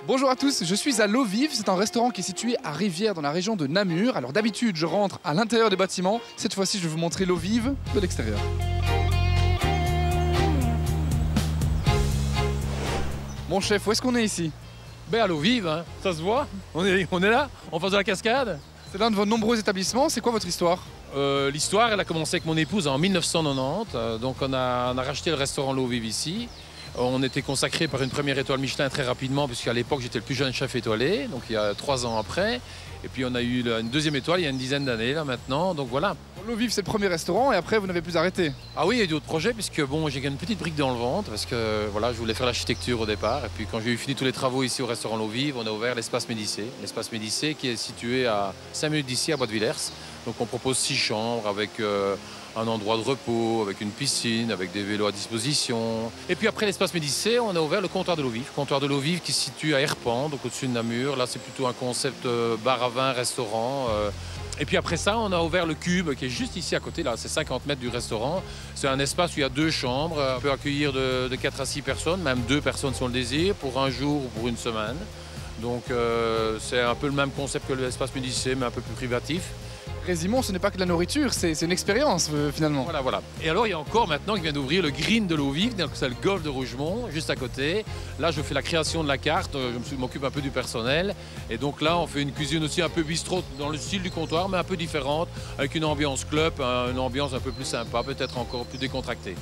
Bonjour à tous, je suis à L'Eau Vive, c'est un restaurant qui est situé à Rivière dans la région de Namur. Alors d'habitude je rentre à l'intérieur des bâtiments, cette fois-ci je vais vous montrer l'eau vive de l'extérieur. Mon chef, où est-ce qu'on est ici? Ben à l'eau vive, hein. Ça se voit. On est là, en face de la cascade. C'est l'un de vos nombreux établissements, c'est quoi votre histoire? L'histoire, elle a commencé avec mon épouse en 1990. Donc on a racheté le restaurant L'Eau Vive ici. On était consacré par une première étoile Michelin très rapidement, puisqu'à l'époque j'étais le plus jeune chef étoilé, donc il y a 3 ans après. Et puis on a eu une deuxième étoile il y a une dizaine d'années là maintenant, donc voilà. L'Eau Vive c'est le premier restaurant et après vous n'avez plus arrêté. Ah oui, il y a eu d'autres projets, puisque bon, j'ai une petite brique dans le ventre, parce que voilà, je voulais faire l'architecture au départ. Et puis quand j'ai eu fini tous les travaux ici au restaurant L'Eau Vive, on a ouvert l'espace Médicée. L'espace Médicée qui est situé à 5 minutes d'ici, à Bois-de-Villers. Donc on propose 6 chambres avec un endroit de repos, avec une piscine, avec des vélos à disposition. Et puis après l'espace Médicée, on a ouvert le comptoir de l'eau vive. Comptoir de l'eau vive qui se situe à Herpan, donc au-dessus de Namur. Là, c'est plutôt un concept bar à vin, restaurant. Et puis après ça, on a ouvert le Cube qui est juste ici à côté. Là, c'est 50 mètres du restaurant. C'est un espace où il y a 2 chambres. On peut accueillir de 4 à 6 personnes, même 2 personnes si on le désire, pour un jour ou pour une semaine. Donc c'est un peu le même concept que l'espace Médicée, mais un peu plus privatif. Résumons, ce n'est pas que de la nourriture, c'est une expérience finalement. Voilà. Et alors, il y a encore maintenant qui vient d'ouvrir le Green de l'eau vive, donc c'est le golf de Rougemont, juste à côté. Là, je fais la création de la carte, je m'occupe un peu du personnel. Et donc là, on fait une cuisine aussi un peu bistrot, dans le style du comptoir, mais un peu différente, avec une ambiance club, une ambiance un peu plus sympa, peut-être encore plus décontractée.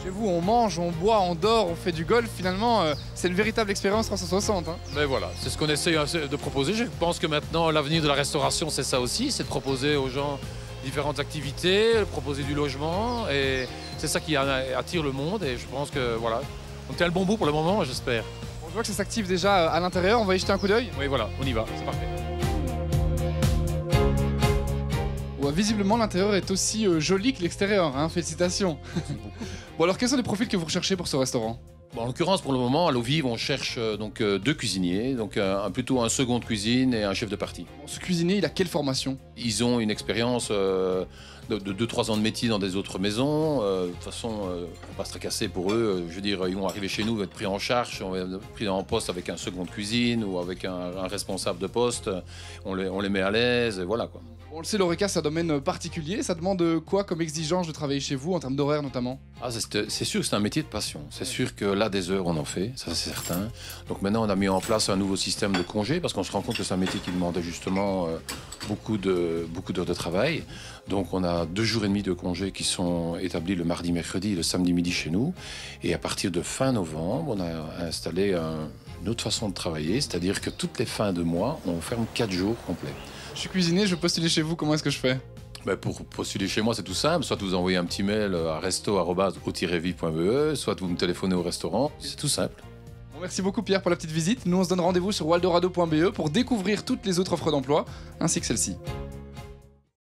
Chez vous, on mange, on boit, on dort, on fait du golf. Finalement, c'est une véritable expérience 360. Hein. Mais voilà, c'est ce qu'on essaie de proposer. Je pense que maintenant, l'avenir de la restauration, c'est ça aussi, c'est de proposer aux gens différentes activités, de proposer du logement. Et c'est ça qui attire le monde. Et je pense que voilà, on tient le bon bout pour le moment, j'espère. On voit que ça s'active déjà à l'intérieur. On va y jeter un coup d'œil. Oui, voilà, on y va, c'est parfait. Ouais, visiblement, l'intérieur est aussi joli que l'extérieur. Hein. Félicitations. Bon, alors, quels sont les profils que vous recherchez pour ce restaurant? Bon, en l'occurrence, pour le moment, à l'eau vive, on cherche donc 2 cuisiniers, donc plutôt un second de cuisine et un chef de partie. Bon, ce cuisinier, il a quelle formation? Ils ont une expérience de 2-3 ans de métier dans des autres maisons. De toute façon, on ne va pas se tracasser pour eux. Je veux dire, ils vont arriver chez nous, vont être pris en charge, on va être pris en poste avec un second de cuisine ou avec un responsable de poste. On les met à l'aise, et voilà quoi. On le sait, l'Horeca, c'est un domaine particulier. Ça demande quoi comme exigence de travailler chez vous, en termes d'horaire notamment? Ah, c'est sûr que c'est un métier de passion. C'est sûr que là, des heures, on en fait, ça c'est certain. Donc maintenant, on a mis en place un nouveau système de congés parce qu'on se rend compte que c'est un métier qui demandait justement beaucoup d'heures de travail. Donc on a 2 jours et demi de congés qui sont établis le mardi, mercredi et le samedi midi chez nous. Et à partir de fin novembre, on a installé une autre façon de travailler, c'est-à-dire que toutes les fins de mois, on ferme 4 jours complets. Je suis cuisinier, je veux postuler chez vous, comment est-ce que je fais? Ben pour postuler chez moi, c'est tout simple. Soit vous envoyez un petit mail à resto@o-vive.be, soit vous me téléphonez au restaurant. C'est tout simple. Bon, merci beaucoup Pierre pour la petite visite. Nous on se donne rendez-vous sur waldorado.be pour découvrir toutes les autres offres d'emploi, ainsi que celle-ci.